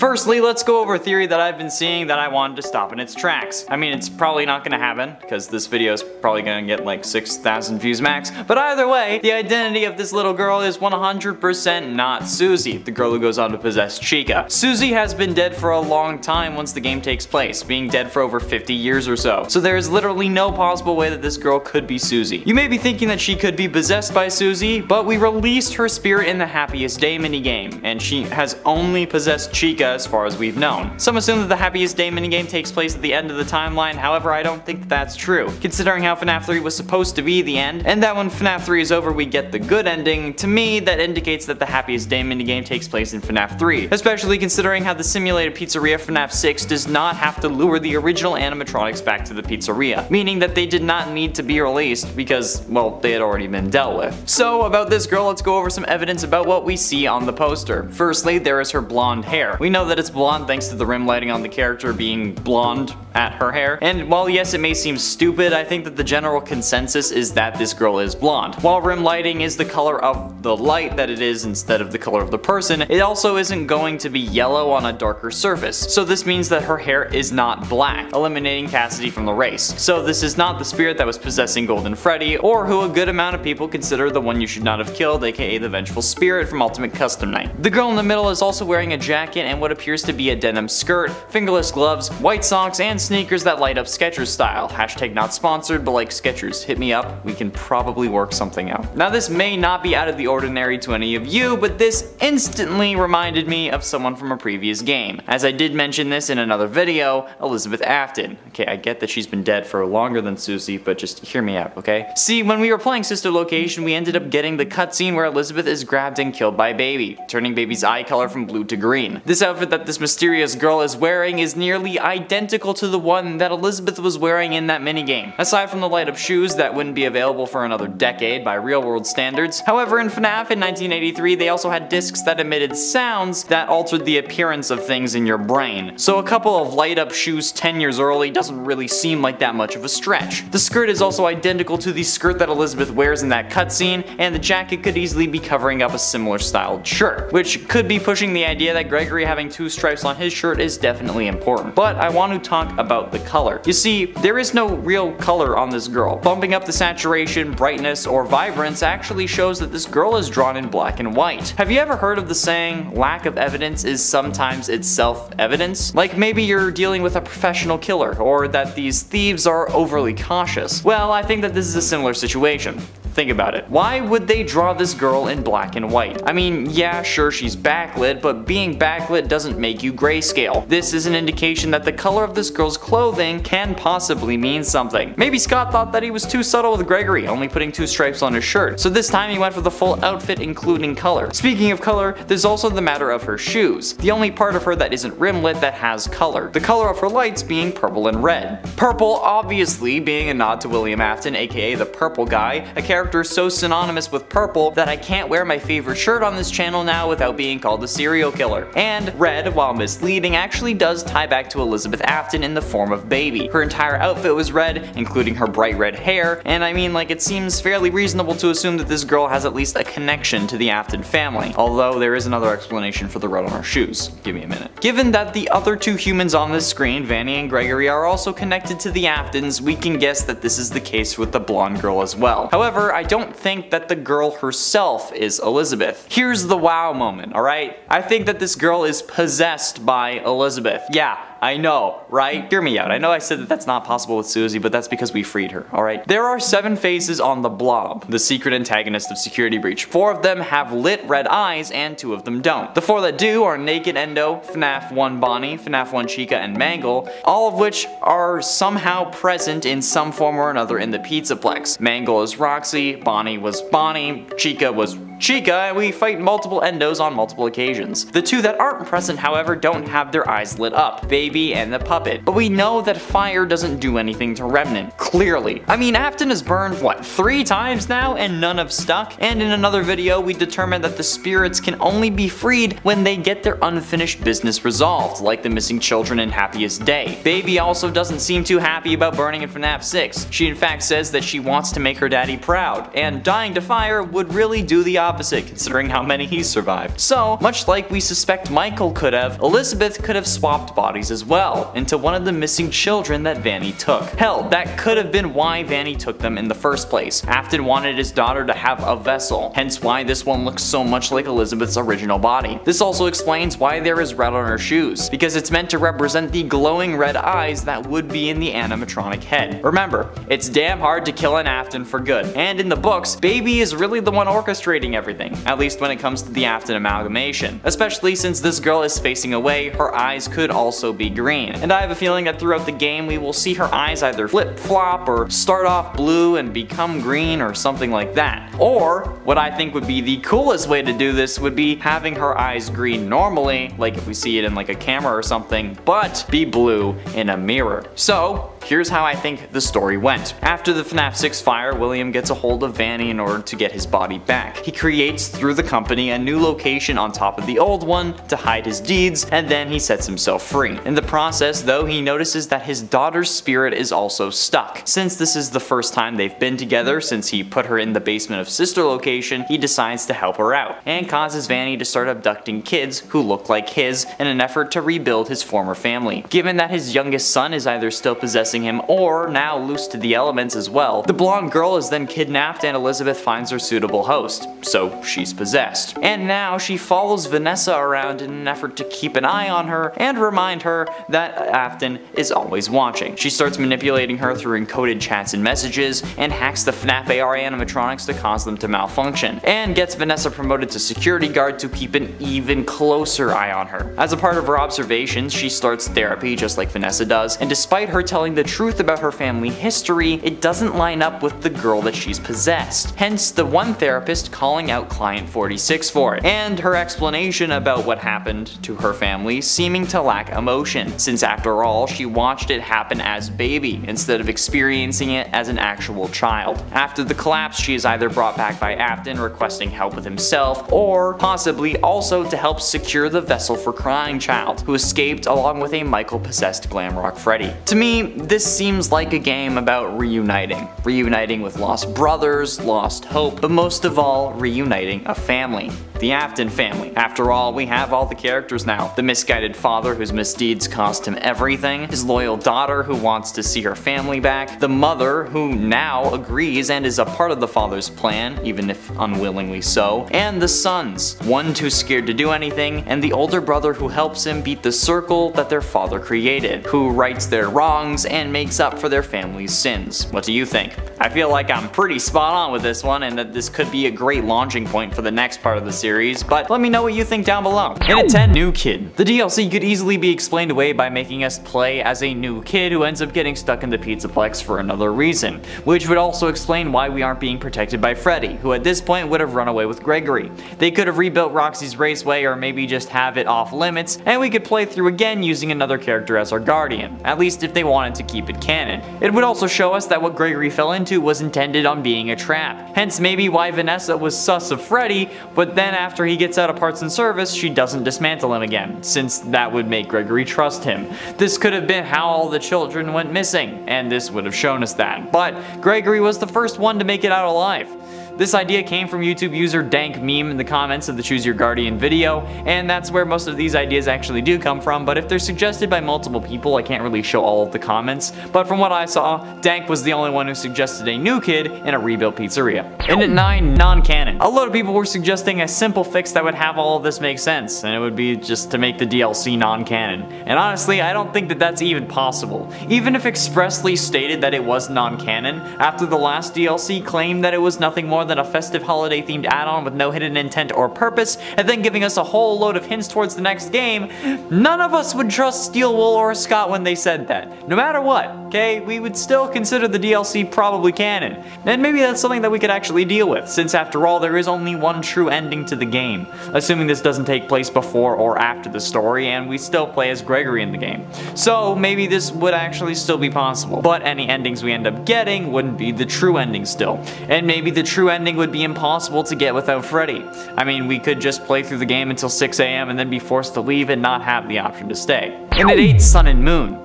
Firstly, let's go over a theory that I've been seeing that I wanted to stop in its tracks. I mean, it's probably not gonna happen, because this video is probably gonna get like 6,000 views max, but either way, the identity of this little girl is 100% not Susie, the girl who goes on to possess Chica. Susie has been dead for a long time once the game takes place, being dead for over 50 years or so. So there is literally no possible way that this girl could be Susie. You may be thinking that she could be possessed by Susie, but we released her spirit in the Happiest Day minigame, and she has only possessed Chica as far as we've known. Some assume that the Happiest Day minigame takes place at the end of the timeline, however I don't think that's true. Considering how FNAF 3 was supposed to be the end, and that when FNAF 3 is over we get the good ending, to me that indicates that the Happiest Day minigame takes place in FNAF 3, especially considering how the simulated pizzeria FNAF 6 does not have to lure the original animatronics back to the pizzeria, meaning that they did not need to be released because, well, they had already been dealt with. So about this girl, let's go over some evidence about what we see on the poster. Firstly, there is her blonde hair. We know that it's blonde thanks to the rim lighting on the character being blonde at her hair, and while yes it may seem stupid, I think that the general consensus is that this girl is blonde. While rim lighting is the color of the light that it is instead of the color of the person, it also isn't going to be yellow on a darker surface, so this means that her hair is not black, eliminating Cassidy from the race. So this is not the spirit that was possessing Golden Freddy, or who a good amount of people consider the one you should not have killed, aka the vengeful spirit from Ultimate Custom Night. The girl in the middle is also wearing a jacket and what appears to be a denim skirt, fingerless gloves, white socks, and sneakers that light up Skechers style. Hashtag not sponsored, but like Skechers, hit me up, we can probably work something out. Now this may not be out of the ordinary to any of you, but this instantly reminded me of someone from a previous game. As I did mention this in another video, Elizabeth Afton. Okay, I get that she's been dead for longer than Susie, but just hear me out, okay? See, when we were playing Sister Location, we ended up getting the cutscene where Elizabeth is grabbed and killed by Baby, turning Baby's eye color from blue to green. This outfit that this mysterious girl is wearing is nearly identical to the one that Elizabeth was wearing in that minigame, aside from the light up shoes that wouldn't be available for another decade by real world standards. However, in FNAF in 1983, they also had discs that emitted sounds that altered the appearance of things in your brain. So a couple of light up shoes 10 years early doesn't really seem like that much of a stretch. The skirt is also identical to the skirt that Elizabeth wears in that cutscene, and the jacket could easily be covering up a similar styled shirt, which could be pushing the idea that Gregory having two stripes on his shirt is definitely important. But I want to talk about the color. You see, there is no real color on this girl. Bumping up the saturation, brightness, or vibrance actually shows that this girl is drawn in black and white. Have you ever heard of the saying, lack of evidence is sometimes itself evidence? Like maybe you're dealing with a professional killer, or that these thieves are overly cautious. Well, I think that this is a similar situation. Think about it. Why would they draw this girl in black and white? I mean, yeah, sure she's backlit, but being backlit doesn't make you grayscale. This is an indication that the color of this girl's clothing can possibly mean something. Maybe Scott thought that he was too subtle with Gregory, only putting two stripes on his shirt, so this time he went for the full outfit including color. Speaking of color, there's also the matter of her shoes, the only part of her that isn't rimlit that has color. The color of her lights being purple and red. Purple obviously being a nod to William Afton, aka the Purple Guy, a character so synonymous with purple that I can't wear my favorite shirt on this channel now without being called a serial killer. And red, while misleading, actually does tie back to Elizabeth Afton in the form of Baby. Her entire outfit was red, including her bright red hair, and I mean, like, it seems fairly reasonable to assume that this girl has at least a connection to the Afton family, although there is another explanation for the red on her shoes. Give me a minute. Given that the other two humans on this screen, Vanny and Gregory, are also connected to the Aftons, we can guess that this is the case with the blonde girl as well. However, I don't think that the girl herself is Elizabeth. Here's the wow moment, alright? I think that this girl is possessed by Elizabeth. Yeah, I know, right? Hear me out. I know I said that that's not possible with Susie, but that's because we freed her, alright? There are 7 faces on the Blob, the secret antagonist of Security Breach. 4 of them have lit red eyes, and 2 of them don't. The 4 that do are Naked Endo, FNAF 1 Bonnie, FNAF 1 Chica, and Mangle, all of which are somehow present in some form or another in the Pizza Plex. Mangle is Roxy, Bonnie was Bonnie, Chica was Chica, and we fight multiple endos on multiple occasions. The 2 that aren't present, however, don't have their eyes lit up, Baby and the puppet. But we know that fire doesn't do anything to Remnant, clearly. I mean, Afton has burned, what, 3 times now, and none have stuck? And in another video, we determined that the spirits can only be freed when they get their unfinished business resolved, like the missing children in Happiest Day. Baby also doesn't seem too happy about burning in FNAF 6. She in fact says that she wants to make her daddy proud, and dying to fire would really do the opposite considering how many he survived. So, much like we suspect Michael could have, Elizabeth could have swapped bodies as well into one of the missing children that Vanny took. Hell, that could have been why Vanny took them in the first place. Afton wanted his daughter to have a vessel, hence why this one looks so much like Elizabeth's original body. This also explains why there is red on her shoes, because it's meant to represent the glowing red eyes that would be in the animatronic head. Remember, it's damn hard to kill an Afton for good, and in the books, Baby is really the one orchestrating everything, at least when it comes to the Afton amalgamation. Especially since this girl is facing away, her eyes could also be green. And I have a feeling that throughout the game we will see her eyes either flip-flop or start off blue and become green or something like that. Or, what I think would be the coolest way to do this would be having her eyes green normally, like if we see it in like a camera or something, but be blue in a mirror. So, here's how I think the story went. After the FNAF 6 fire, William gets a hold of Vanny in order to get his body back. He creates through the company a new location on top of the old one to hide his deeds, and then he sets himself free. In the process though, he notices that his daughter's spirit is also stuck. Since this is the first time they've been together since he put her in the basement of sister location, he decides to help her out, and causes Vanny to start abducting kids who look like his in an effort to rebuild his former family. Given that his youngest son is either still possessing him or now loose to the elements as well, the blonde girl is then kidnapped and Elizabeth finds her suitable host, so she's possessed. And now she follows Vanessa around in an effort to keep an eye on her and remind her that Afton is always watching. She starts manipulating her through encoded chats and messages, and hacks the FNAF AR animatronics to cause them to malfunction, and gets Vanessa promoted to security guard to keep an even closer eye on her. As a part of her observations, she starts therapy just like Vanessa does, and despite her telling the truth about her family history, it doesn't line up with the girl that she's possessed. Hence the one therapist calling out Client 46 for it, and her explanation about what happened to her family seeming to lack emotion, since after all she watched it happen as Baby instead of experiencing it as an actual child. After the collapse, she is either brought back by Afton requesting help with himself, or possibly also to help secure the vessel for Crying Child, who escaped along with a Michael possessed Glamrock Freddy. To me, this seems like a game about reuniting. Reuniting with lost brothers, lost hope, but most of all, reuniting a family. The Afton family. After all, we have all the characters now. The misguided father whose misdeeds cost him everything, his loyal daughter who wants to see her family back, the mother who now agrees and is a part of the father's plan, even if unwillingly so, and the sons, one too scared to do anything, and the older brother who helps him beat the circle that their father created, who rights their wrongs and makes up for their family's sins. What do you think? I feel like I'm pretty spot on with this one, and that this could be a great launching point for the next part of the series, but let me know what you think down below. In at 10, New Kid. The DLC could easily be explained away by making us play as a new kid who ends up getting stuck in the Pizza Plex for another reason, which would also explain why we aren't being protected by Freddy, who at this point would have run away with Gregory. They could have rebuilt Roxy's Raceway or maybe just have it off limits, and we could play through again using another character as our guardian, at least if they wanted to keep it canon. It would also show us that what Gregory fell into was intended on being a trap, hence maybe why Vanessa was sus of Freddy, but then after he gets out of parts and service, she doesn't dismantle him again, since that would make Gregory trust him. This could have been how all the children went missing, and this would have shown us that, but Gregory was the first one to make it out alive. This idea came from YouTube user Dank Meme in the comments of the Choose Your Guardian video, and that's where most of these ideas actually do come from, but if they're suggested by multiple people, I can't really show all of the comments, but from what I saw, Dank was the only one who suggested a new kid in a rebuilt pizzeria. And at 9, NonCanon. A lot of people were suggesting a simple fix that would have all of this make sense, and it would be just to make the DLC non-canon. And honestly, I don't think that that's even possible. Even if expressly stated that it was non-canon, after the last DLC claimed that it was nothing more than a festive holiday themed add-on with no hidden intent or purpose, and then giving us a whole load of hints towards the next game, none of us would trust Steelwool or Scott when they said that. No matter what, okay, we would still consider the DLC probably canon. And maybe that's something that we could actually deal with, since after all there is only one true ending to the game, assuming this doesn't take place before or after the story and we still play as Gregory in the game. So maybe this would actually still be possible, but any endings we end up getting wouldn't be the true ending still. And maybe the true ending would be impossible to get without Freddy. I mean, we could just play through the game until 6 AM and then be forced to leave and not have the option to stay. And at 8, Sun and Moon.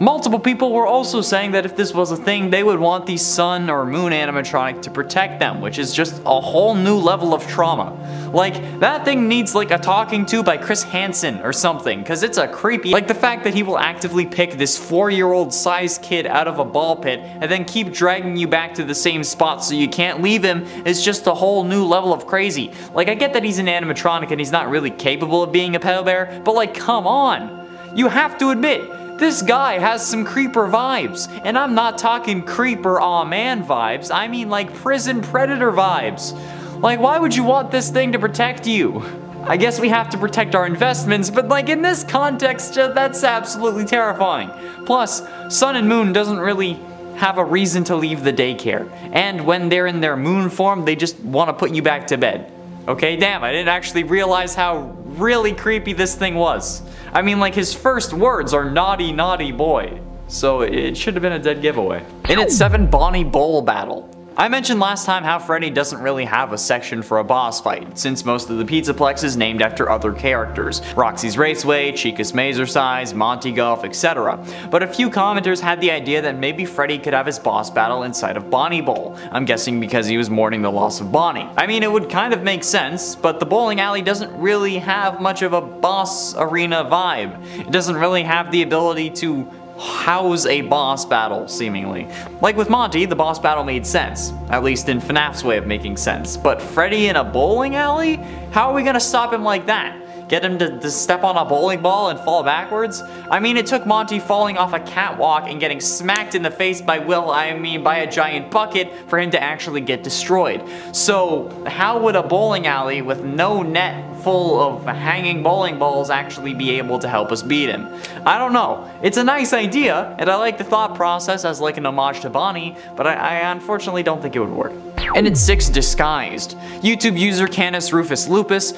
Multiple people were also saying that if this was a thing, they would want the Sun or Moon animatronic to protect them, which is just a whole new level of trauma. Like, that thing needs like a talking to by Chris Hansen or something, cause it's a creepy. Like the fact that he will actively pick this 4-year-old sized kid out of a ball pit and then keep dragging you back to the same spot so you can't leave him is just a whole new level of crazy. Like, I get that he's an animatronic and he's not really capable of being a pedal bear, but like, come on. You have to admit, this guy has some creeper vibes, and I'm not talking creeper aw man vibes, I mean like prison predator vibes. Like, why would you want this thing to protect you? I guess we have to protect our investments, but like in this context, that's absolutely terrifying. Plus, Sun and Moon doesn't really have a reason to leave the daycare, and when they're in their moon form, they just want to put you back to bed. Okay, damn, I didn't actually realize how really creepy this thing was. I mean, like, his first words are naughty, naughty boy. So it should have been a dead giveaway. In its 7th Bonnie Bowl battle. I mentioned last time how Freddy doesn't really have a section for a boss fight, since most of the Pizza Plex is named after other characters. Roxy's Raceway, Chica's Mazercise, Monty Golf, etc. But a few commenters had the idea that maybe Freddy could have his boss battle inside of Bonnie Bowl. I'm guessing because he was mourning the loss of Bonnie. I mean, it would kind of make sense, but the bowling alley doesn't really have much of a boss arena vibe. It doesn't really have the ability to house a boss battle, seemingly. Like with Monty, the boss battle made sense, at least in Fnaf's way of making sense. But Freddy in a bowling alley? How are we gonna stop him like that? Get him to step on a bowling ball and fall backwards? I mean, it took Monty falling off a catwalk and getting smacked in the face by by a giant bucket for him to actually get destroyed. So how would a bowling alley with no net full of hanging bowling balls actually be able to help us beat him? I don't know. It's a nice idea, and I like the thought process as like an homage to Bonnie, but I unfortunately don't think it would work. And it's 6 Disguised. YouTube user Canis Rufus Lupus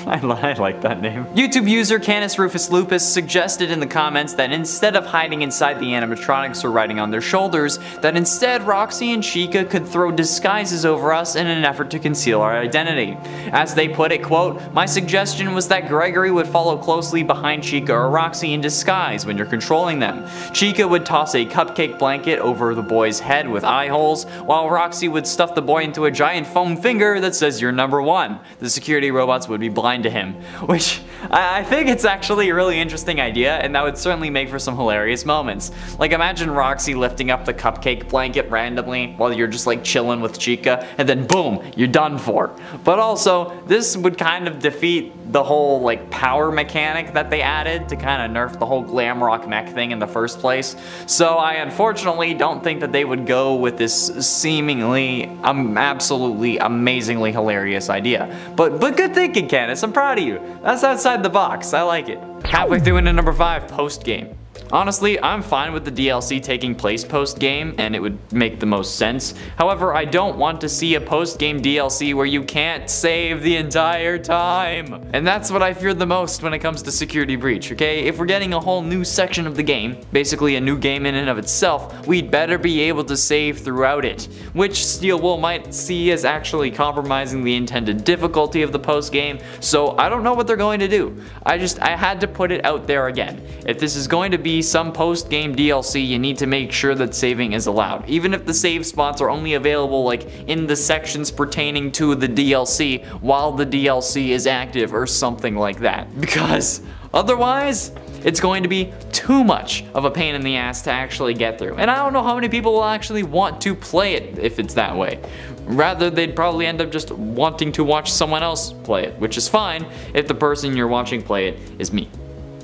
I like that name. YouTube user Canis Rufus Lupus suggested in the comments that instead of hiding inside the animatronics or riding on their shoulders, that instead Roxy and Chica could throw disguises over us in an effort to conceal our identity. As they put it, quote, "My suggestion was that Gregory would follow closely behind Chica or Roxy in disguise when you're controlling them. Chica would toss a cupcake blanket over the boy's head with eye holes, while Roxy would stuff the boy into a giant foam finger that says you're number one. The security robots would be blind to him," which I think it's actually a really interesting idea, and that would certainly make for some hilarious moments. Like, imagine Roxy lifting up the cupcake blanket randomly while you're just like chilling with Chica, and then boom, you're done for. But also, this would kind of defeat the whole like power mechanic that they added to kind of nerf the whole glam rock mech thing in the first place. So I unfortunately don't think that they would go with this seemingly absolutely amazingly hilarious idea. But good thinking, Canis, I'm proud of you. That's outside the box, I like it. Halfway through into number 5, post-game. Honestly, I'm fine with the DLC taking place post-game, and it would make the most sense. However, I don't want to see a post-game DLC where you can't save the entire time. And that's what I fear the most when it comes to Security Breach, okay? If we're getting a whole new section of the game, basically a new game in and of itself, we'd better be able to save throughout it, which Steelwool might see as actually compromising the intended difficulty of the post-game, so I don't know what they're going to do. I had to put it out there again. If this is going to be some post-game DLC, you need to make sure that saving is allowed, even if the save spots are only available like in the sections pertaining to the DLC while the DLC is active or something like that, because otherwise it's going to be too much of a pain in the ass to actually get through, and I don't know how many people will actually want to play it if it's that way. Rather, they'd probably end up just wanting to watch someone else play it, which is fine if the person you're watching play it is me.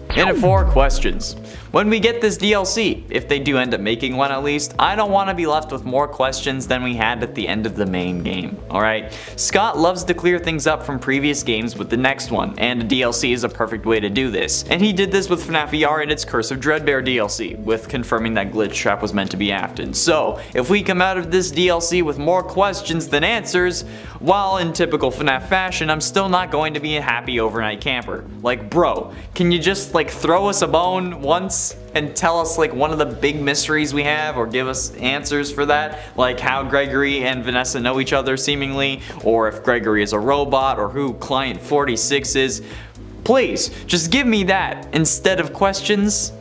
And at 4, questions. When we get this DLC, if they do end up making one at least, I don't want to be left with more questions than we had at the end of the main game, alright? Scott loves to clear things up from previous games with the next one, and a DLC is a perfect way to do this. And he did this with Fnaf VR and its Curse of Dreadbear DLC, with confirming that Glitch Trap was meant to be acted. So, if we come out of this DLC with more questions than answers, while in typical Fnaf fashion, I'm still not going to be a happy overnight camper. Like, bro, can you just like throw us a bone once and tell us like one of the big mysteries we have, or give us answers for that, like how Gregory and Vanessa know each other seemingly, or if Gregory is a robot, or who Client 46 is. Please, just give me that instead of questions.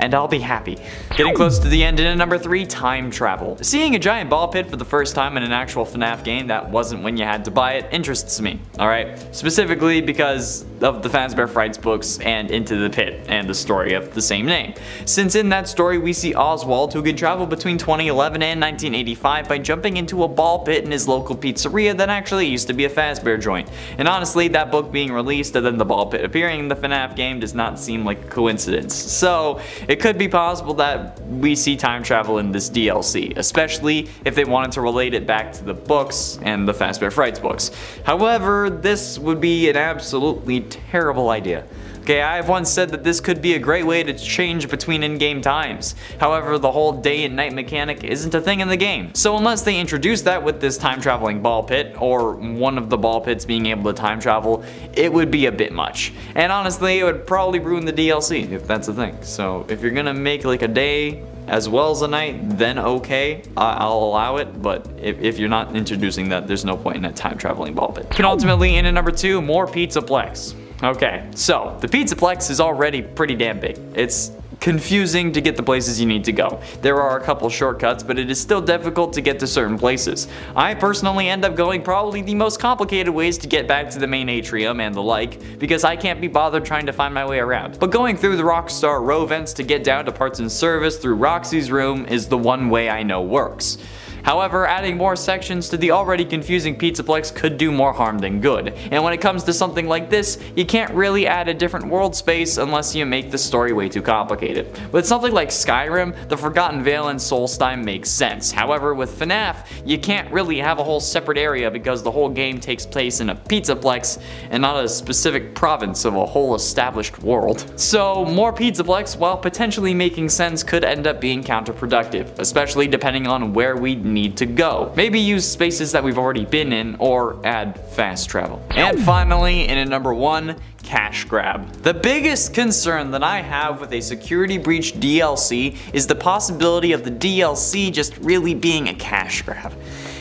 and I'll be happy. Getting close to the end, and at number 3, time travel. Seeing a giant ball pit for the first time in an actual FNAF game that wasn't when you had to buy it interests me, alright? Specifically because of the Fazbear Frights books and Into the Pit and the story of the same name. Since in that story we see Oswald, who could travel between 2011 and 1985 by jumping into a ball pit in his local pizzeria that actually used to be a Fazbear joint. And honestly, that book being released and then the ball pit appearing in the FNAF game does not seem like a coincidence. So it could be possible that we see time travel in this DLC, especially if they wanted to relate it back to the books and the Fazbear Frights books. However, this would be an absolutely terrible idea. Okay, I have once said that this could be a great way to change between in-game times. However, the whole day and night mechanic isn't a thing in the game. So unless they introduce that with this time-traveling ball pit, or one of the ball pits being able to time travel, it would be a bit much. And honestly, it would probably ruin the DLC, if that's the thing. So if you're gonna make like a day as well as a night, then okay, I'll allow it, but if you're not introducing that, there's no point in a time-traveling ball pit. And ultimately, in at number 2, more Pizza Plex. Okay, so the Pizza Plex is already pretty damn big. It's confusing to get the places you need to go. There are a couple shortcuts, but it is still difficult to get to certain places. I personally end up going probably the most complicated ways to get back to the main atrium and the like, because I can't be bothered trying to find my way around. But going through the Rockstar row vents to get down to parts and service through Roxy's room is the one way I know works. However, adding more sections to the already confusing Pizzaplex could do more harm than good. And when it comes to something like this, you can't really add a different world space unless you make the story way too complicated. With something like Skyrim, the Forgotten Vale and Solstheim makes sense. However, with FNAF, you can't really have a whole separate area because the whole game takes place in a Pizzaplex and not a specific province of a whole established world. So more Pizzaplex, while potentially making sense, could end up being counterproductive, especially depending on where we need to go. Maybe use spaces that we've already been in, or add fast travel. And finally, in at number 1, cash grab. The biggest concern that I have with a security breach DLC is the possibility of the DLC just really being a cash grab.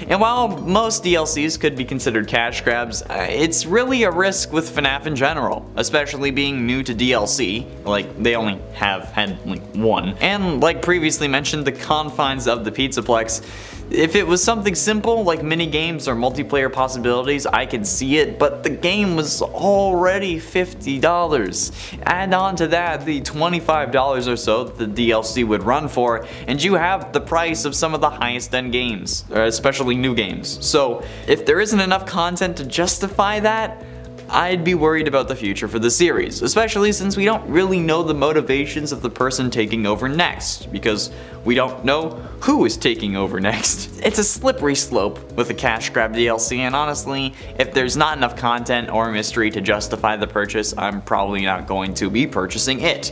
And while most DLCs could be considered cash grabs, it's really a risk with FNAF in general, especially being new to DLC, like they only have had like one. And like previously mentioned, the confines of the Pizzaplex. If it was something simple like mini games or multiplayer possibilities, I could see it, but the game was already $50. Add on to that the $25 or so that the DLC would run for, and you have the price of some of the highest end games, especially new games. So if there isn't enough content to justify that, I'd be worried about the future for the series, especially since we don't really know the motivations of the person taking over next, because we don't know who is taking over next. It's a slippery slope with a cash grab DLC, and honestly, if there's not enough content or mystery to justify the purchase, I'm probably not going to be purchasing it,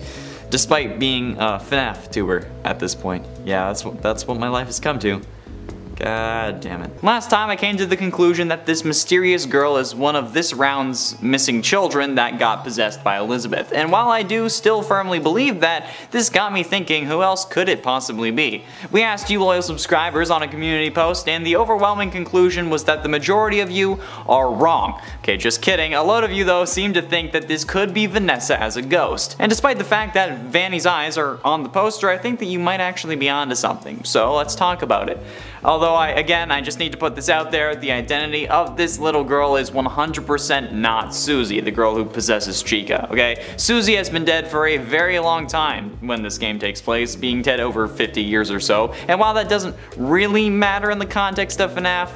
despite being a FNAF tuber at this point. Yeah, that's what my life has come to. God damn it. Last time I came to the conclusion that this mysterious girl is one of this round's missing children that got possessed by Elizabeth. And while I do still firmly believe that, this got me thinking, who else could it possibly be? We asked you loyal subscribers on a community post, and the overwhelming conclusion was that the majority of you are wrong. Okay, just kidding. A lot of you though seem to think that this could be Vanessa as a ghost. And despite the fact that Vanny's eyes are on the poster, I think that you might actually be onto something. So let's talk about it. Although I just need to put this out there, the identity of this little girl is 100% not Susie, the girl who possesses Chica, okay? Susie has been dead for a very long time when this game takes place, being dead over 50 years or so, and while that doesn't really matter in the context of FNAF,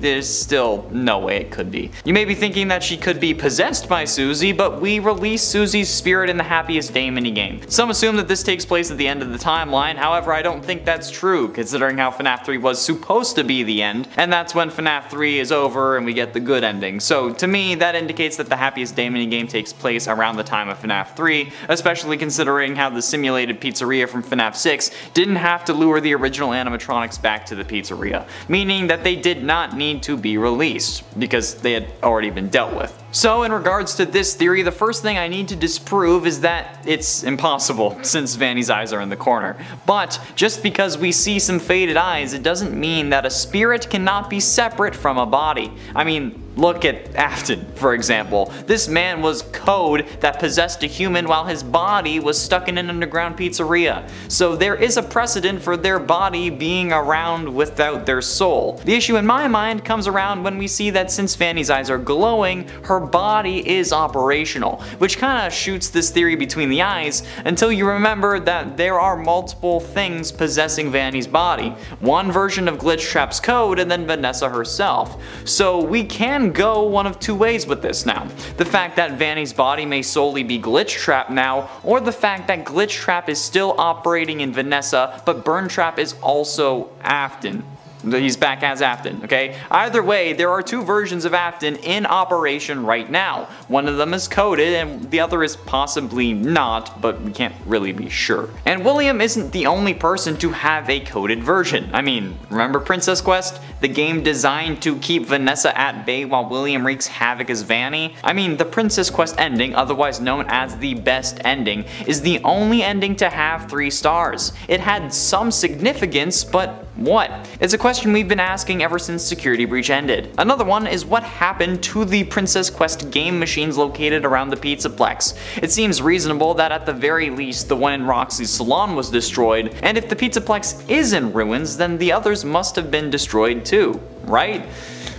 there's still no way it could be. You may be thinking that she could be possessed by Susie, but we release Susie's spirit in the Happiest Day minigame. Some assume that this takes place at the end of the timeline, however I don't think that's true, considering how FNAF 3 was supposed to be the end, and that's when FNAF 3 is over and we get the good ending. So to me, that indicates that the Happiest Day minigame takes place around the time of FNAF 3, especially considering how the simulated pizzeria from FNAF 6 didn't have to lure the original animatronics back to the pizzeria, meaning that they did not need to be released, because they had already been dealt with. So in regards to this theory, the first thing I need to disprove is that it's impossible, since Vanny's eyes are in the corner. But just because we see some faded eyes, it doesn't mean that a spirit cannot be separate from a body. I mean, look at Afton, for example. This man was code that possessed a human while his body was stuck in an underground pizzeria. So there is a precedent for their body being around without their soul. The issue in my mind comes around when we see that since Fanny's eyes are glowing, her body is operational, which kinda shoots this theory between the eyes until you remember that there are multiple things possessing Vanny's body. One version of Glitchtrap's code and then Vanessa herself. So we can go one of two ways with this now. The fact that Vanny's body may solely be Glitchtrap now, or the fact that Glitchtrap is still operating in Vanessa, but Burntrap is also Afton. He's back as Afton, okay? Either way, there are two versions of Afton in operation right now. One of them is coded and the other is possibly not, but we can't really be sure. And William isn't the only person to have a coded version. I mean, remember Princess Quest? The game designed to keep Vanessa at bay while William wreaks havoc as Vanny? I mean, the Princess Quest ending, otherwise known as the best ending, is the only ending to have 3 stars. It had some significance, but what? It's a question we've been asking ever since Security Breach ended. Another one is what happened to the Princess Quest game machines located around the Pizza Plex. It seems reasonable that at the very least the one in Roxy's salon was destroyed, and if the Pizza Plex is in ruins, then the others must have been destroyed too, right?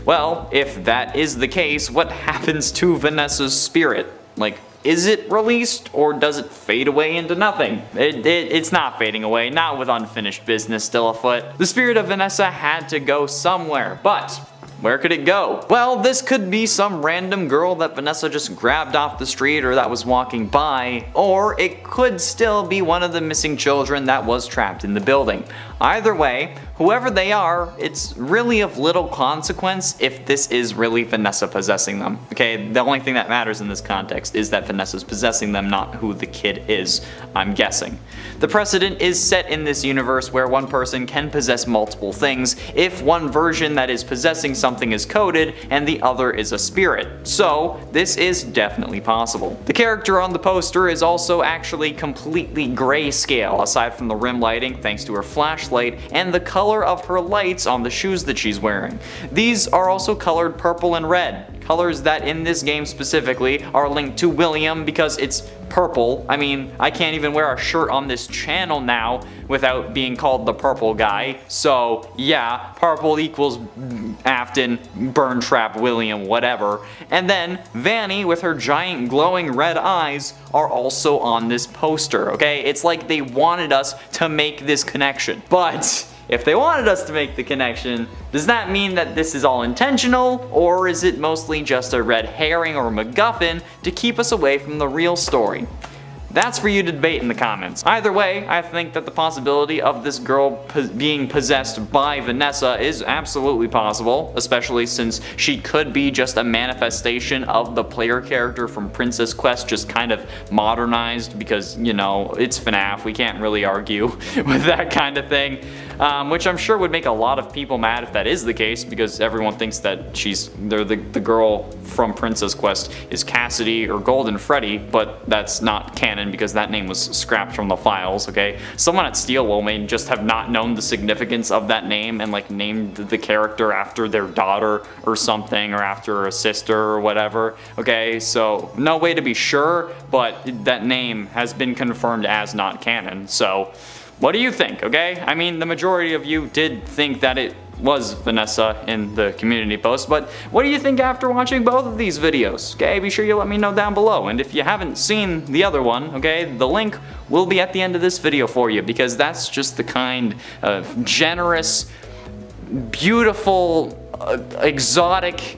Well, if that is the case, what happens to Vanessa's spirit? Like, is it released or does it fade away into nothing? It's not fading away, not with unfinished business still afoot. The spirit of Vanessa had to go somewhere, but where could it go? Well, this could be some random girl that Vanessa just grabbed off the street or that was walking by, or it could still be one of the missing children that was trapped in the building. Either way, whoever they are, it's really of little consequence if this is really Vanessa possessing them. Okay, the only thing that matters in this context is that Vanessa's possessing them, not who the kid is, I'm guessing. The precedent is set in this universe where one person can possess multiple things if one version that is possessing something is coded and the other is a spirit. So this is definitely possible. The character on the poster is also actually completely grayscale, aside from the rim lighting thanks to her flashlight and the color of her lights on the shoes that she's wearing. These are also colored purple and red, colors that in this game specifically are linked to William because it's purple. I mean, I can't even wear a shirt on this channel now without being called the purple guy. So yeah, purple equals Afton, Burntrap, William, whatever. And then Vanny with her giant glowing red eyes are also on this poster, okay? It's like they wanted us to make this connection. But if they wanted us to make the connection, does that mean that this is all intentional, or is it mostly just a red herring or MacGuffin to keep us away from the real story? That's for you to debate in the comments. Either way, I think that the possibility of this girl being possessed by Vanessa is absolutely possible, especially since she could be just a manifestation of the player character from Princess Quest, just kind of modernized because, you know, it's Fnaf, we can't really argue with that kind of thing. Which I'm sure would make a lot of people mad if that is the case, because everyone thinks that the girl from Princess Quest is Cassidy or Golden Freddy, but that's not canon because that name was scrapped from the files, okay? Someone at Steelwell may just have not known the significance of that name and like named the character after their daughter or something, or after a sister or whatever, okay? So no way to be sure, but that name has been confirmed as not canon, so what do you think, okay? I mean, the majority of you did think that it was Vanessa in the community post, but what do you think after watching both of these videos? Okay, be sure you let me know down below, and if you haven't seen the other one, okay, the link will be at the end of this video for you, because that's just the kind of generous, beautiful, exotic,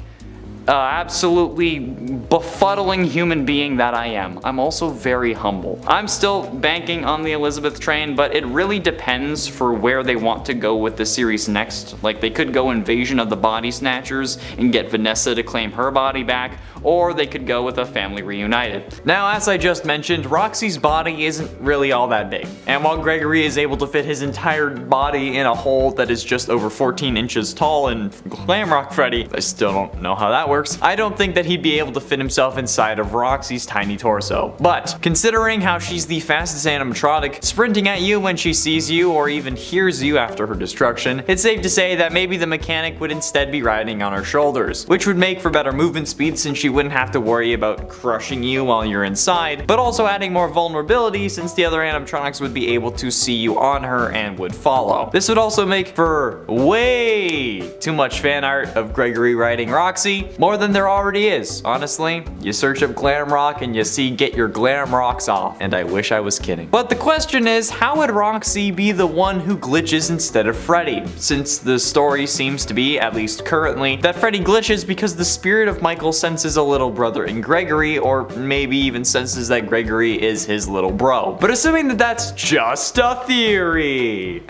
absolutely befuddling human being that I am. I'm also very humble. I'm still banking on the Elizabeth train, but it really depends for where they want to go with the series next. Like, they could go Invasion of the Body Snatchers and get Vanessa to claim her body back, or they could go with a family reunited. Now, as I just mentioned, Roxy's body isn't really all that big, and while Gregory is able to fit his entire body in a hole that is just over 14 inches tall in Glamrock Freddy, I still don't know how that works, I don't think that he'd be able to fit himself inside of Roxy's tiny torso. But considering how she's the fastest animatronic, sprinting at you when she sees you or even hears you after her destruction, it's safe to say that maybe the mechanic would instead be riding on her shoulders, which would make for better movement speed since she wouldn't have to worry about crushing you while you're inside, but also adding more vulnerability since the other animatronics would be able to see you on her and would follow. This would also make for way too much fan art of Gregory riding Roxy, more than there already is. Honestly, you search up glam rock and you see get your glam rocks off, and I wish I was kidding. But the question is, how would Roxy be the one who glitches instead of Freddy? Since the story seems to be, at least currently, that Freddy glitches because the spirit of Michael senses a little brother in Gregory, or maybe even senses that Gregory is his little bro. But assuming that that's just a theory,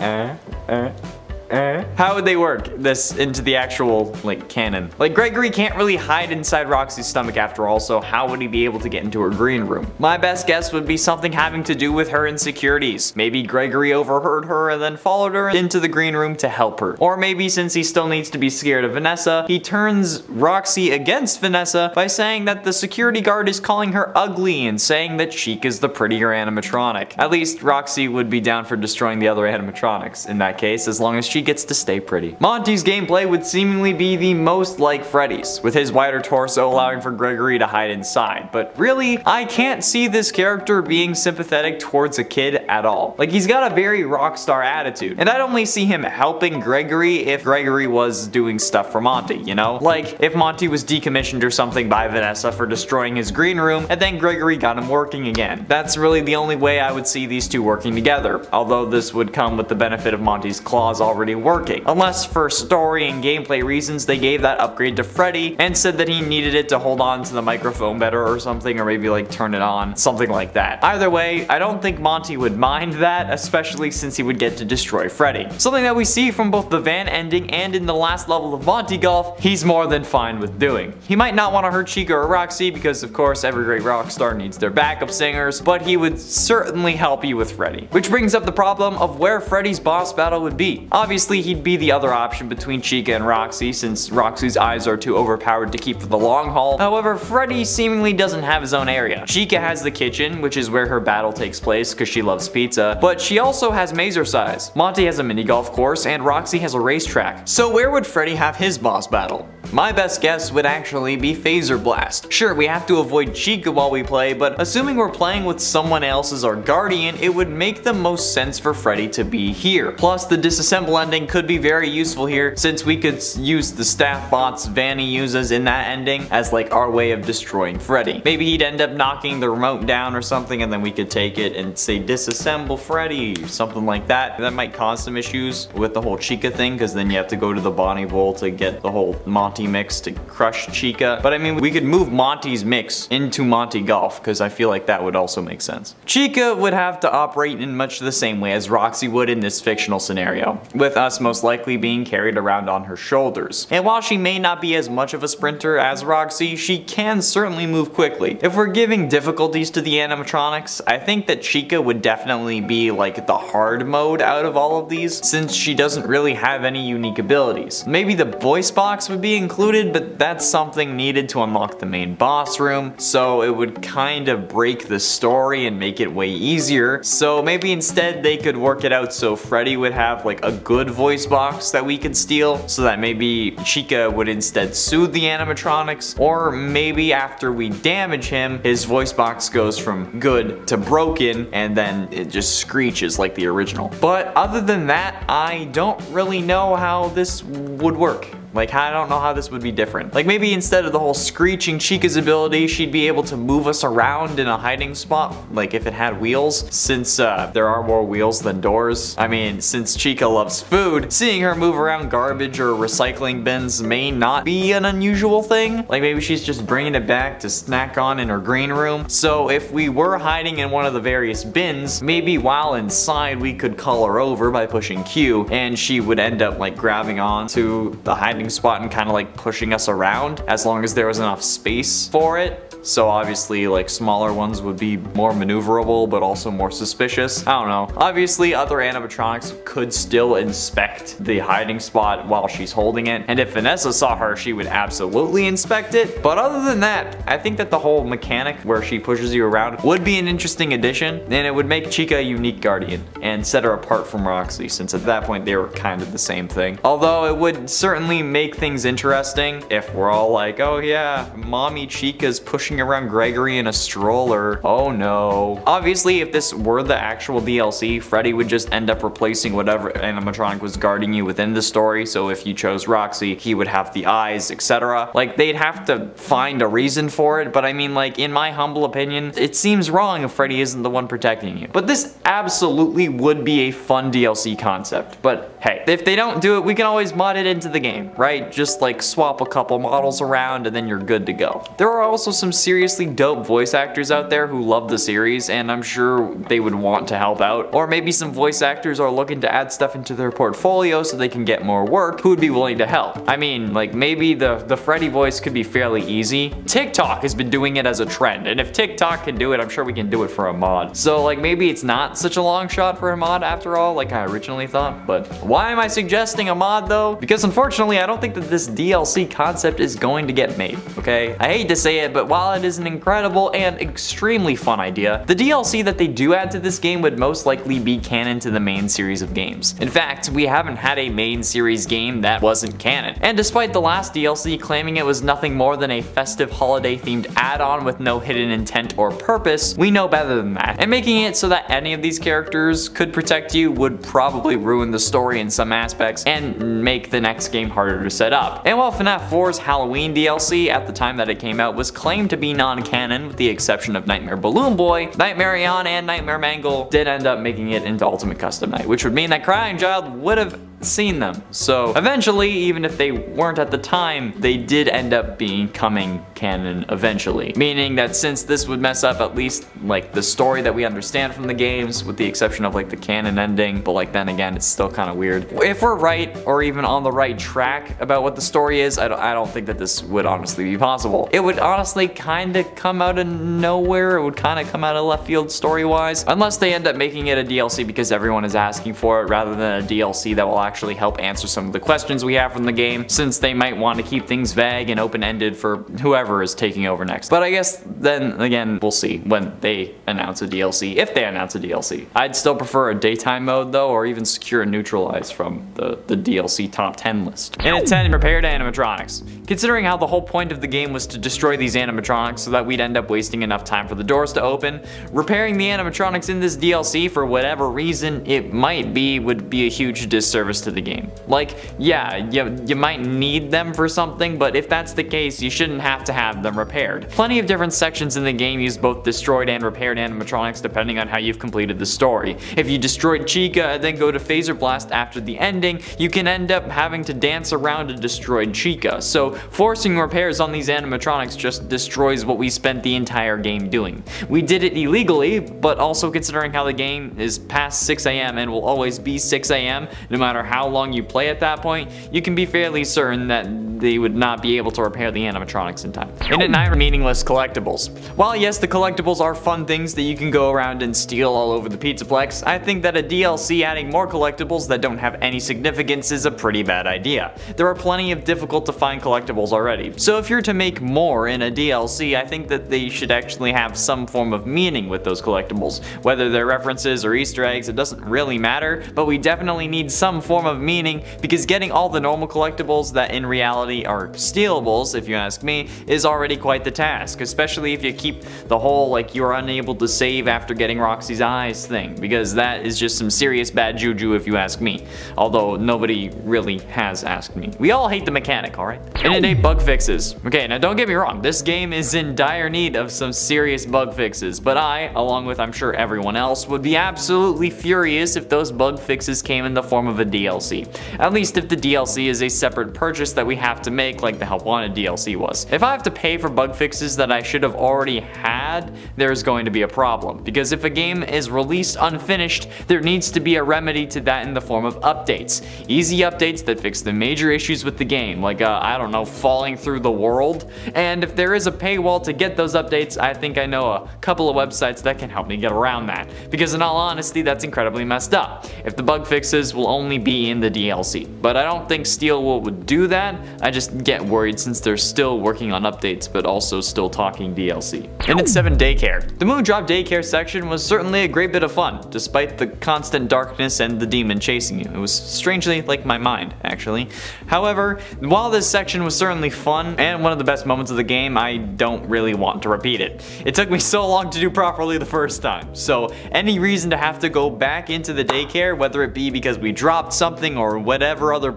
how would they work this into the actual, like, canon? Like, Gregory can't really hide inside Roxy's stomach after all, so how would he be able to get into her green room? My best guess would be something having to do with her insecurities. Maybe Gregory overheard her and then followed her into the green room to help her. Or maybe since he still needs to be scared of Vanessa, he turns Roxy against Vanessa by saying that the security guard is calling her ugly and saying that Chica is the prettier animatronic. At least Roxy would be down for destroying the other animatronics in that case, as long as she gets to stay pretty. Monty's gameplay would seemingly be the most like Freddy's, with his wider torso allowing for Gregory to hide inside. But really, I can't see this character being sympathetic towards a kid at all. Like, he's got a very rock star attitude, and I'd only see him helping Gregory if Gregory was doing stuff for Monty, you know? Like, if Monty was decommissioned or something by Vanessa for destroying his green room, and then Gregory got him working again. That's really the only way I would see these two working together, although this would come with the benefit of Monty's claws already working. Unless for story and gameplay reasons they gave that upgrade to Freddy and said that he needed it to hold on to the microphone better or something, or maybe like turn it on, something like that. Either way, I don't think Monty would mind that, especially since he would get to destroy Freddy. Something that we see from both the van ending and in the last level of Monty Golf, he's more than fine with doing. He might not want to hurt Chica or Roxy because of course every great rock star needs their backup singers, but he would certainly help you with Freddy. Which brings up the problem of where Freddy's boss battle would be. Obviously he'd be the other option between Chica and Roxy, since Roxy's eyes are too overpowered to keep for the long haul. However, Freddy seemingly doesn't have his own area. Chica has the kitchen, which is where her battle takes place because she loves pizza, but she also has mazer size. Monty has a mini golf course, and Roxy has a racetrack. So where would Freddy have his boss battle? My best guess would actually be Phaser Blast. Sure, we have to avoid Chica while we play, but assuming we're playing with someone else as our guardian, it would make the most sense for Freddy to be here. Plus, the disassemble ending could be very useful here, since we could use the staff bots Vanny uses in that ending as like our way of destroying Freddy. Maybe he'd end up knocking the remote down or something, and then we could take it and say disassemble Freddy, something like that. That might cause some issues with the whole Chica thing, because then you have to go to the Bonnie Bowl to get the whole Monty mix to crush Chica. But I mean, we could move Monty's mix into Monty Golf, because I feel like that would also make sense. Chica would have to operate in much the same way as Roxy would in this fictional scenario, with us most likely being carried around on her shoulders. And while she may not be as much of a sprinter as Roxy, she can certainly move quickly. If we're giving difficulties to the animatronics, I think that Chica would definitely be like the hard mode out of all of these, since she doesn't really have any unique abilities. Maybe the voice box would be included, but that's something needed to unlock the main boss room, so it would kind of break the story and make it way easier. So maybe instead they could work it out so Freddy would have like a good voice box that we could steal, so that maybe Chica would instead soothe the animatronics, or maybe after we damage him, his voice box goes from good to broken and then it just screeches like the original. But other than that, I don't really know how this would work. Like, I don't know how this would be different. Like, maybe instead of the whole screeching Chica's ability, she'd be able to move us around in a hiding spot, like if it had wheels, since there are more wheels than doors. I mean, since Chica loves food, seeing her move around garbage or recycling bins may not be an unusual thing. Like, maybe she's just bringing it back to snack on in her green room. So if we were hiding in one of the various bins, maybe while inside we could call her over by pushing Q, and she would end up like grabbing on to the hiding spot and kind of like pushing us around, as long as there was enough space for it. so obviously like smaller ones would be more maneuverable but also more suspicious. I don't know. Obviously other animatronics could still inspect the hiding spot while she's holding it, and if Vanessa saw her, she would absolutely inspect it. But other than that, I think that the whole mechanic where she pushes you around would be an interesting addition, and it would make Chica a unique guardian and set her apart from Roxy, since at that point they were kind of the same thing. Although it would certainly make things interesting if we're all like, oh yeah, mommy Chica's pushing around Gregory in a stroller. Oh no. Obviously if this were the actual DLC, Freddy would just end up replacing whatever animatronic was guarding you within the story. So if you chose Roxy, he would have the eyes, etc. Like they'd have to find a reason for it, but I mean, like, in my humble opinion, it seems wrong if Freddy isn't the one protecting you. But this absolutely would be a fun DLC concept. But hey, if they don't do it, we can always mod it into the game, right? Just like swap a couple models around and then you're good to go. There are also some seriously dope voice actors out there who love the series, and I'm sure they would want to help out. Or maybe some voice actors are looking to add stuff into their portfolio so they can get more work, who would be willing to help. I mean, like, maybe the Freddy voice could be fairly easy. TikTok has been doing it as a trend, and if TikTok can do it, I'm sure we can do it for a mod. So like maybe it's not such a long shot for a mod after all, like I originally thought. But why am I suggesting a mod though? Because unfortunately I don't think that this DLC concept is going to get made, okay? I hate to say it, but while it is an incredible and extremely fun idea, the DLC that they do add to this game would most likely be canon to the main series of games. In fact, we haven't had a main series game that wasn't canon. And despite the last DLC claiming it was nothing more than a festive holiday themed add-on with no hidden intent or purpose, we know better than that. And making it so that any of these characters could protect you would probably ruin the story in some aspects and make the next game harder to set up. And while Fnaf 4's Halloween DLC at the time that it came out was claimed to be non-canon with the exception of Nightmare Balloon Boy, Nightmare Eon and Nightmare Mangle did end up making it into Ultimate Custom Night, which would mean that Crying Child would have seen them. So eventually, even if they weren't at the time, they did end up becoming canon eventually. Meaning that since this would mess up at least like the story that we understand from the games, with the exception of like the canon ending, but like then again it's still kind of weird. If we're right or even on the right track about what the story is, I don't think that this would honestly be possible. It would honestly kind of come out of nowhere. It would kind of come out of left field story wise, unless they end up making it a DLC because everyone is asking for it rather than a DLC that will actually help answer some of the questions we have from the game, since they might want to keep things vague and open-ended for whoever is taking over next. But I guess then again, we'll see when they announce a DLC, if they announce a DLC. I'd still prefer a daytime mode though, or even secure and neutralize from the DLC top 10 list. And at 10, repaired animatronics. Considering how the whole point of the game was to destroy these animatronics so that we'd end up wasting enough time for the doors to open, repairing the animatronics in this DLC for whatever reason it might be would be a huge disservice to the game. Like, yeah, you might need them for something, but if that's the case, you shouldn't have to have them repaired. Plenty of different sections in the game use both destroyed and repaired animatronics depending on how you've completed the story. If you destroyed Chica and then go to Phaser Blast after the ending, you can end up having to dance around a destroyed Chica. So forcing repairs on these animatronics just destroys what we spent the entire game doing. We did it illegally, but also considering how the game is past 6 AM and will always be 6 AM no matter how long you play at that point, you can be fairly certain that they would not be able to repair the animatronics in time. And at 9, meaningless collectibles. While yes, the collectibles are fun things that you can go around and steal all over the Pizzaplex, I think that a DLC adding more collectibles that don't have any significance is a pretty bad idea. There are plenty of difficult to find collectibles already, so if you're to make more in a DLC, I think that they should actually have some form of meaning with those collectibles. Whether they're references or Easter eggs, it doesn't really matter, but we definitely need some form of meaning, because getting all the normal collectibles that in reality are stealables, if you ask me, is already quite the task, especially if you keep the whole like you're unable to save after getting Roxy's eyes thing, because that is just some serious bad juju if you ask me, although nobody really has asked me. We all hate the mechanic, alright? And it ain't bug fixes. Okay, now don't get me wrong, this game is in dire need of some serious bug fixes, but I, along with I'm sure everyone else, would be absolutely furious if those bug fixes came in the form of a DLC. DLC. At least if the DLC is a separate purchase that we have to make, like the Help Wanted DLC was. If I have to pay for bug fixes that I should have already had, there's going to be a problem. Because if a game is released unfinished, there needs to be a remedy to that in the form of updates. Easy updates that fix the major issues with the game, like I don't know, falling through the world. And if there is a paywall to get those updates, I think I know a couple of websites that can help me get around that. Because in all honesty, that's incredibly messed up. If the bug fixes will only be in the DLC. But I don't think Steelwool would do that. I just get worried since they're still working on updates, but also still talking DLC. And it's 7 Daycare. The Moondrop Daycare section was certainly a great bit of fun, despite the constant darkness and the demon chasing you. It was strangely like my mind, actually. However, while this section was certainly fun and one of the best moments of the game, I don't really want to repeat it. It took me so long to do properly the first time, so any reason to have to go back into the daycare, whether it be because we dropped something or whatever other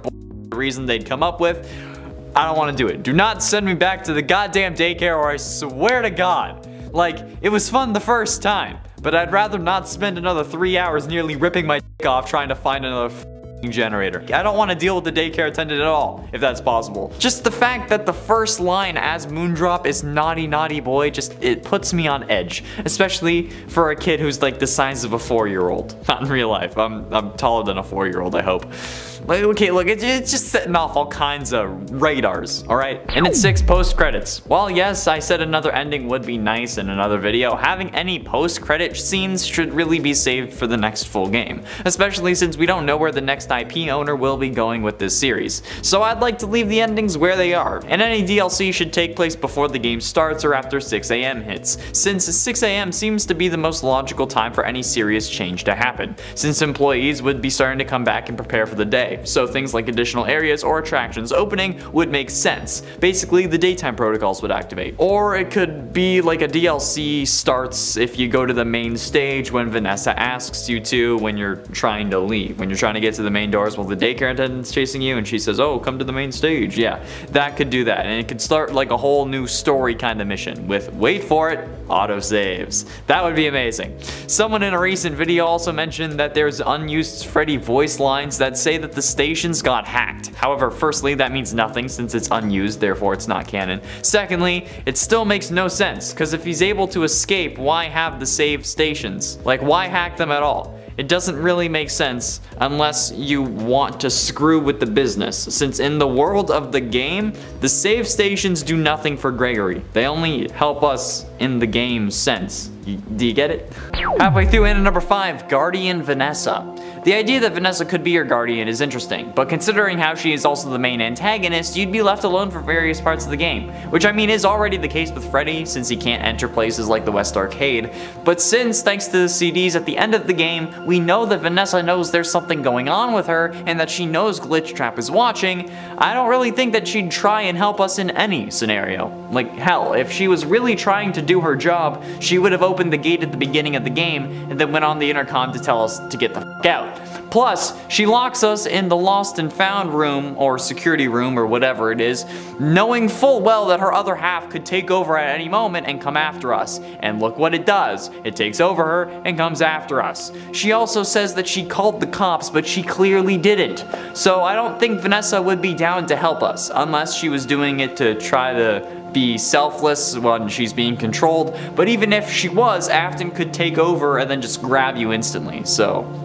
reason they'd come up with, I don't want to do it. Do not send me back to the goddamn daycare, or I swear to God. Like, it was fun the first time, but I'd rather not spend another 3 hours nearly ripping my dick off trying to find another generator. I don't want to deal with the daycare attendant at all, if that's possible. Just the fact that the first line as Moondrop is naughty naughty boy, it puts me on edge. Especially for a kid who's like the size of a 4-year-old. Not in real life. I'm taller than a 4-year-old, I hope. Like, okay, look, it's just setting off all kinds of radars, alright? And it's 6 post-credits. While yes, I said another ending would be nice in another video, having any post-credit scenes should really be saved for the next full game. Especially since we don't know where the next IP owner will be going with this series. So I'd like to leave the endings where they are. And any DLC should take place before the game starts or after 6 AM hits, since 6 AM seems to be the most logical time for any serious change to happen, since employees would be starting to come back and prepare for the day. So things like additional areas or attractions opening would make sense. Basically, the daytime protocols would activate. Or it could be like a DLC starts if you go to the main stage when Vanessa asks you to when you're trying to leave. When you're trying to get to the main doors while the daycare attendant's chasing you and she says, oh, come to the main stage. Yeah, that could do that. And it could start like a whole new story kind of mission with, wait for it, autosaves. That would be amazing. Someone in a recent video also mentioned that there's unused Freddy voice lines that say that the stations got hacked. However, firstly, that means nothing since it's unused, therefore it's not canon. Secondly, it still makes no sense, because if he's able to escape, why have the saved stations? Like, why hack them at all? It doesn't really make sense unless you want to screw with the business, since in the world of the game, the save stations do nothing for Gregory. They only help us in the game sense. Do you get it? Halfway through into number 5, Guardian Vanessa. The idea that Vanessa could be your guardian is interesting, but considering how she is also the main antagonist, you'd be left alone for various parts of the game, which I mean is already the case with Freddy since he can't enter places like the West Arcade, but since, thanks to the CDs at the end of the game, we know that Vanessa knows there's something going on with her and that she knows Glitchtrap is watching, I don't really think that she'd try and help us in any scenario. Like, hell, if she was really trying to do her job, she would have opened the gate at the beginning of the game and then went on the intercom to tell us to get the f*** out. Plus, she locks us in the lost and found room, or security room, or whatever it is, knowing full well that her other half could take over at any moment and come after us. And look what it does. It takes over her and comes after us. She also says that she called the cops, but she clearly didn't. So I don't think Vanessa would be down to help us, unless she was doing it to try to be selfless when she's being controlled. But even if she was, Afton could take over and then just grab you instantly, so...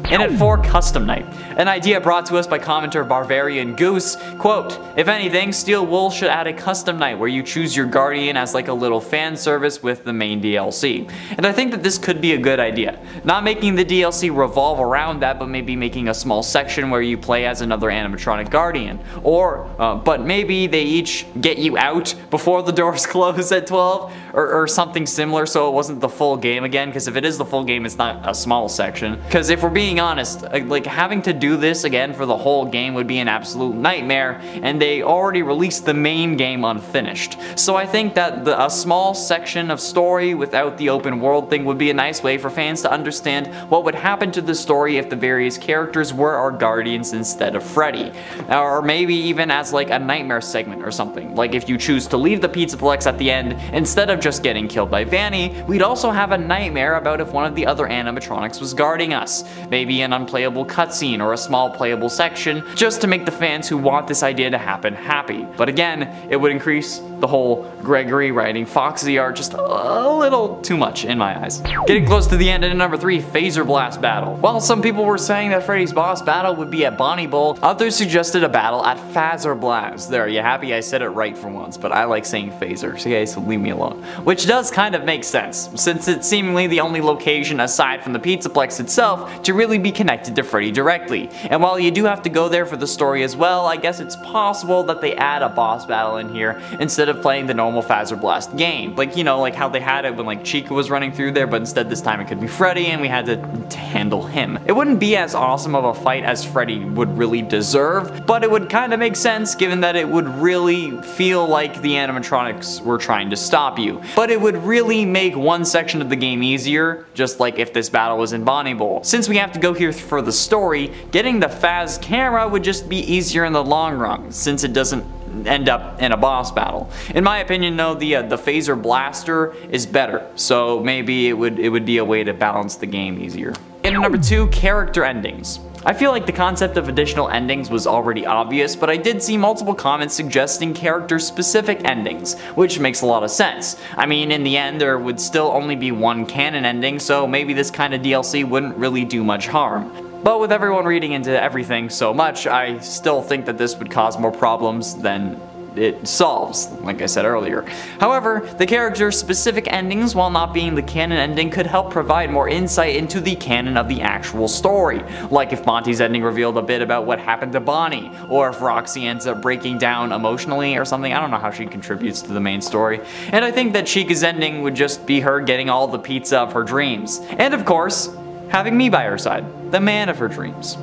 And at 4, Custom Night. An idea brought to us by commenter Barbarian Goose. Quote, if anything, Steel Wool should add a custom night where you choose your guardian as like a little fan service with the main DLC. And I think that this could be a good idea. Not making the DLC revolve around that, but maybe making a small section where you play as another animatronic guardian. Or, but maybe they each get you out before the doors close at 12, or something similar so it wasn't the full game again, because if it is the full game, it's not a small section. Because if we're being honest, like having to do this again for the whole game would be an absolute nightmare, and they already released the main game unfinished. So I think that a small section of story without the open world thing would be a nice way for fans to understand what would happen to the story if the various characters were our guardians instead of Freddy. Or maybe even as like a nightmare segment or something. Like if you choose to leave the Pizza Plex at the end, instead of just getting killed by Vanny, we'd also have a nightmare about if one of the other animatronics was guarding us. Maybe maybe an unplayable cutscene or a small playable section, just to make the fans who want this idea to happen happy. But again, it would increase the whole Gregory writing Foxy art just a little too much in my eyes. Getting close to the end, and number 3, Phaser Blast battle. While some people were saying that Freddy's boss battle would be at Bonnie Bowl, others suggested a battle at Phaser Blast. There, you happy I said it right for once, but I like saying Phaser, so leave me alone. Which does kind of make sense, since it's seemingly the only location aside from the Pizza Plex itself to really be connected to Freddy directly. And while you do have to go there for the story as well, I guess it's possible that they add a boss battle in here instead of playing the normal Phaser Blast game. Like, you know, like how they had it when like Chica was running through there, but instead this time it could be Freddy and we had to handle him. It wouldn't be as awesome of a fight as Freddy would really deserve, but it would kind of make sense given that it would really feel like the animatronics were trying to stop you. But it would really make one section of the game easier, just like if this battle was in Bonnie Bowl. Since we have to go here for the story, getting the Phaz camera would just be easier in the long run, since it doesn't end up in a boss battle. In my opinion though, the Phaser Blaster is better, so maybe it would be a way to balance the game easier. And number 2, character endings. I feel like the concept of additional endings was already obvious, but I did see multiple comments suggesting character-specific endings, which makes a lot of sense. I mean, in the end, there would still only be one canon ending, so maybe this kind of DLC wouldn't really do much harm. But with everyone reading into everything so much, I still think that this would cause more problems than it solves, like I said earlier. However, the character-specific endings, while not being the canon ending, could help provide more insight into the canon of the actual story. Like if Monty's ending revealed a bit about what happened to Bonnie, or if Roxy ends up breaking down emotionally or something. I don't know how she contributes to the main story. And I think that Chica's ending would just be her getting all the pizza of her dreams. And of course, having me by her side, the man of her dreams.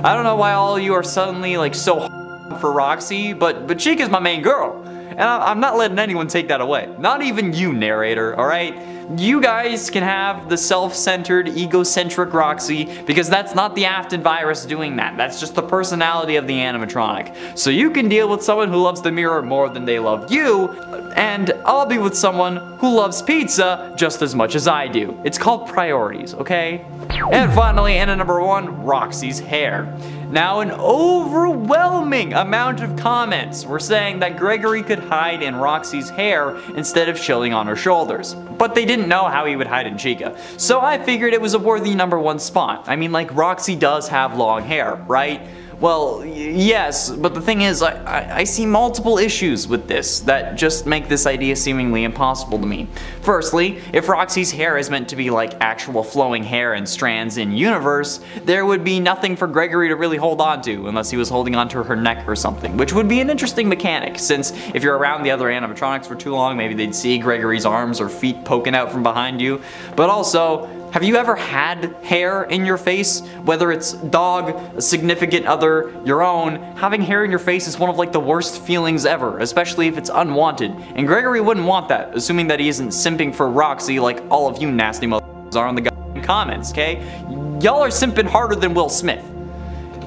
I don't know why all of you are suddenly like so for Roxy, but Chica's my main girl, and I'm not letting anyone take that away. Not even you, narrator, alright? You guys can have the self-centered, egocentric Roxy, because that's not the Afton virus doing that. That's just the personality of the animatronic. So you can deal with someone who loves the mirror more than they love you, and I'll be with someone who loves pizza just as much as I do. It's called priorities, okay? And finally, and at number 1, Roxy's hair. Now, an overwhelming amount of comments were saying that Gregory could hide in Roxy's hair instead of chilling on her shoulders. But they didn't know how he would hide in Chica. So I figured it was a worthy number 1 spot. I mean, like, Roxy does have long hair, right? Well, yes, but the thing is, I see multiple issues with this that just make this idea seemingly impossible to me. Firstly, if Roxy's hair is meant to be like actual flowing hair and strands in universe, there would be nothing for Gregory to really hold on to unless he was holding onto her neck or something, which would be an interesting mechanic, since if you're around the other animatronics for too long, maybe they'd see Gregory's arms or feet poking out from behind you. But also, have you ever had hair in your face? Whether it's dog, a significant other, your own, having hair in your face is one of like the worst feelings ever, especially if it's unwanted. And Gregory wouldn't want that, assuming that he isn't simping for Roxy like all of you nasty motherfuckers are in the comments, okay? Y'all are simping harder than Will Smith.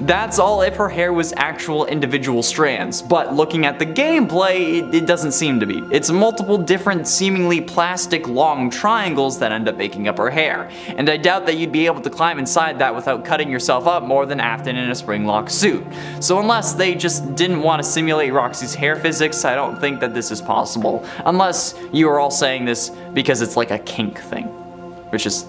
That's all if her hair was actual individual strands, but looking at the gameplay, it doesn't seem to be. It's multiple different seemingly plastic long triangles that end up making up her hair, and I doubt that you'd be able to climb inside that without cutting yourself up more than Afton in a spring-lock suit. So unless they just didn't want to simulate Roxy's hair physics, I don't think that this is possible. Unless you are all saying this because it's like a kink thing, which is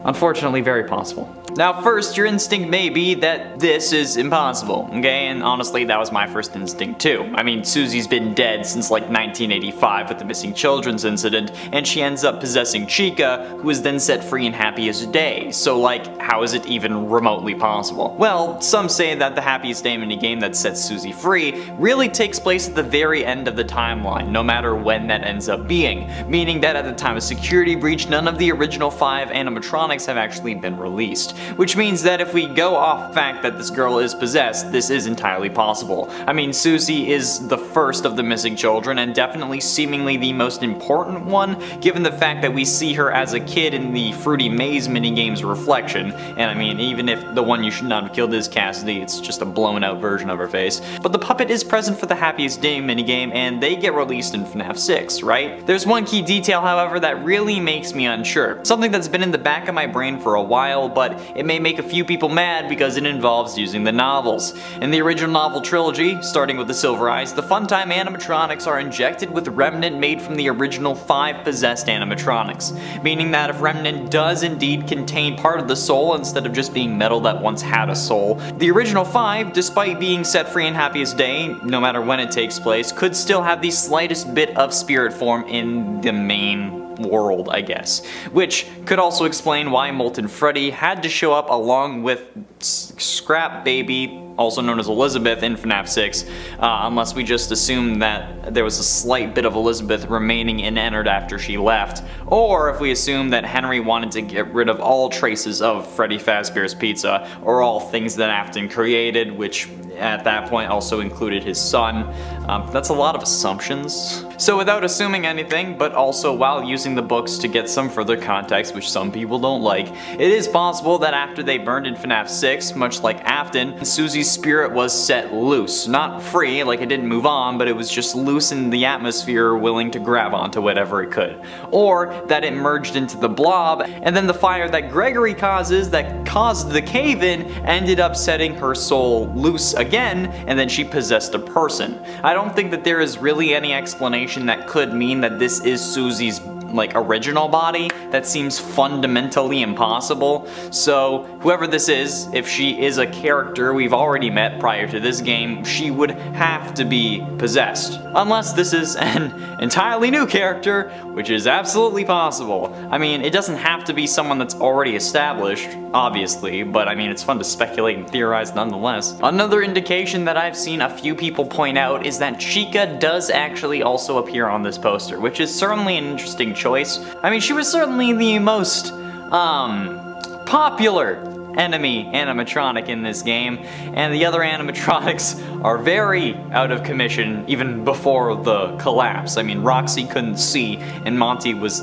unfortunately very possible. Now first, your instinct may be that this is impossible, okay? And honestly, that was my first instinct too. I mean, Susie's been dead since like 1985 with the missing children's incident, and she ends up possessing Chica, who is then set free and happy as a day. So like, how is it even remotely possible? Well, some say that the happiest day minigame that sets Susie free really takes place at the very end of the timeline, no matter when that ends up being, meaning that at the time of security breach, none of the original 5 animatronics have actually been released. Which means that if we go off the fact that this girl is possessed, this is entirely possible. I mean, Susie is the first of the missing children, and definitely seemingly the most important one, given the fact that we see her as a kid in the Fruity Maze minigame's reflection. And I mean, even if the one you should not have killed is Cassidy, it's just a blown out version of her face. But the puppet is present for the Happiest Day minigame, and they get released in Fnaf 6, right? There's one key detail, however, that really makes me unsure. Something that's been in the back of my brain for a while, but it may make a few people mad because it involves using the novels. In the original novel trilogy, starting with the Silver Eyes, the Funtime animatronics are injected with remnant made from the original 5 possessed animatronics, meaning that if remnant does indeed contain part of the soul instead of just being metal that once had a soul, the original 5, despite being set free in Happiest Day, no matter when it takes place, could still have the slightest bit of spirit form in the main world, I guess. Which could also explain why Molten Freddy had to show up along with Scrap Baby, also known as Elizabeth, in Fnaf 6, unless we just assume that there was a slight bit of Elizabeth remaining in Ennard after she left, or if we assume that Henry wanted to get rid of all traces of Freddy Fazbear's Pizza, or all things that Afton created, which at that point also included his son. That's a lot of assumptions. So without assuming anything, but also while using the books to get some further context, which some people don't like, it is possible that after they burned in Fnaf 6, much like Afton, Susie's spirit was set loose. Not free, like it didn't move on, but it was just loose in the atmosphere, willing to grab onto whatever it could. Or that it merged into the blob, and then the fire that Gregory causes that caused the cave-in ended up setting her soul loose again, and then she possessed a person. I don't think that there is really any explanation that could mean that this is Susie's original body. That seems fundamentally impossible. So whoever this is, if she is a character we've already met prior to this game, she would have to be possessed. Unless this is an entirely new character, which is absolutely possible. I mean, it doesn't have to be someone that's already established, obviously, but I mean, it's fun to speculate and theorize nonetheless. Another indication that I've seen a few people point out is that Chica does actually also appear on this poster, which is certainly an interesting choice. I mean, she was certainly the most popular enemy animatronic in this game, and the other animatronics are very out of commission even before the collapse. I mean, Roxy couldn't see and Monty was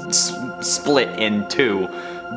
split in 2.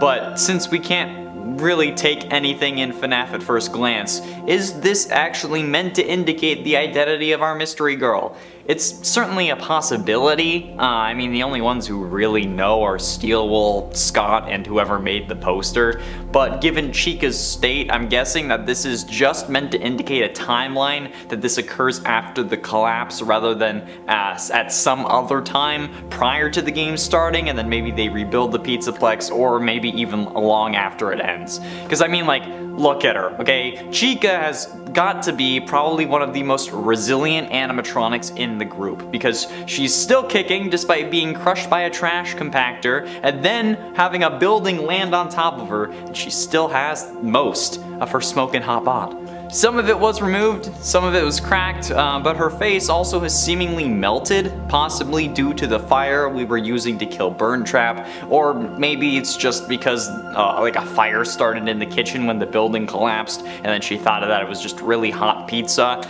But since we can't really take anything in Fnaf at first glance, is this actually meant to indicate the identity of our mystery girl? It's certainly a possibility. I mean, the only ones who really know are Steelwool, Scott, and whoever made the poster. But given Chica's state, I'm guessing that this is just meant to indicate a timeline, that this occurs after the collapse rather than at some other time prior to the game starting, and then maybe they rebuild the Pizzaplex, or maybe even long after it ends. Because I mean, like, look at her, okay? Chica has got to be probably one of the most resilient animatronics in the group, because she's still kicking despite being crushed by a trash compactor and then having a building land on top of her, and she still has most of her smoking hot bod. Some of it was removed, some of it was cracked, but her face also has seemingly melted, possibly due to the fire we were using to kill Burn Trap, or maybe it's just because like a fire started in the kitchen when the building collapsed, and then she thought that it was just really hot pizza.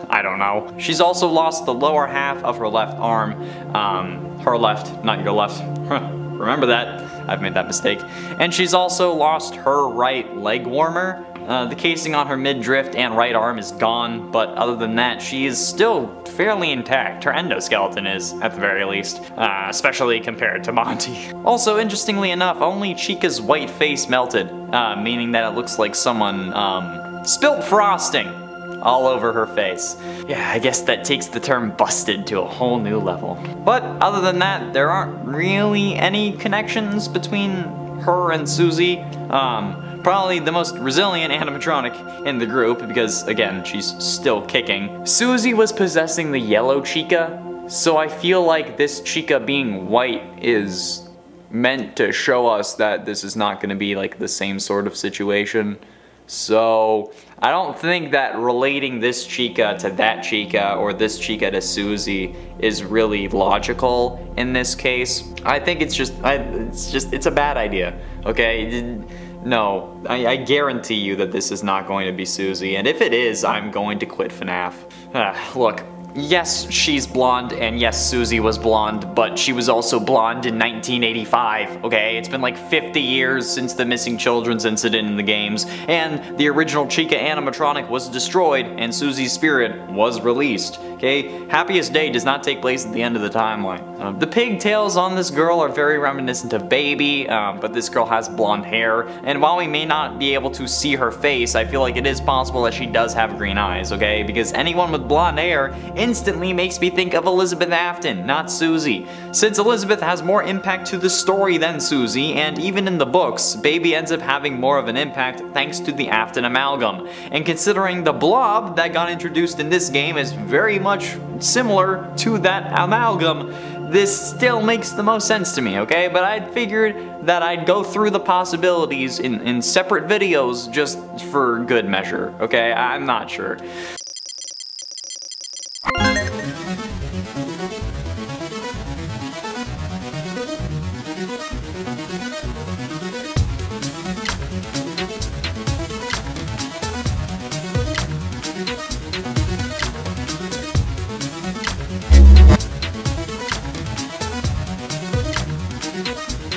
I don't know. She's also lost the lower half of her left arm, her left, not your left. Remember that, I've made that mistake. And she's also lost her right leg warmer. The casing on her midriff and right arm is gone, but other than that, she is still fairly intact. Her endoskeleton is, at the very least, especially compared to Monty. Also, interestingly enough, only Chica's white face melted, meaning that it looks like someone spilt frosting all over her face. Yeah, I guess that takes the term busted to a whole new level. But other than that, there aren't really any connections between her and Susie. Probably the most resilient animatronic in the group because, again, she's still kicking. Susie was possessing the yellow Chica, so I feel like this Chica being white is meant to show us that this is not going to be like the same sort of situation. So I don't think that relating this Chica to that Chica or this Chica to Susie is really logical in this case. I think it's a bad idea, okay? No, I guarantee you that this is not going to be Susie, and if it is, I'm going to quit Fnaf. Look, yes, she's blonde, and yes, Susie was blonde, but she was also blonde in 1985, okay? It's been like 50 years since the missing children's incident in the games, and the original Chica animatronic was destroyed, and Susie's spirit was released, okay? Happiest Day does not take place at the end of the timeline. The pigtails on this girl are very reminiscent of Baby, but this girl has blonde hair, and while we may not be able to see her face, I feel like it is possible that she does have green eyes, okay? Because anyone with blonde hair instantly makes me think of Elizabeth Afton, not Susie. Since Elizabeth has more impact to the story than Susie, and even in the books, Baby ends up having more of an impact thanks to the Afton amalgam. And considering the blob that got introduced in this game is very much similar to that amalgam, this still makes the most sense to me, okay? But I figured that I'd go through the possibilities in separate videos just for good measure, okay? I'm not sure.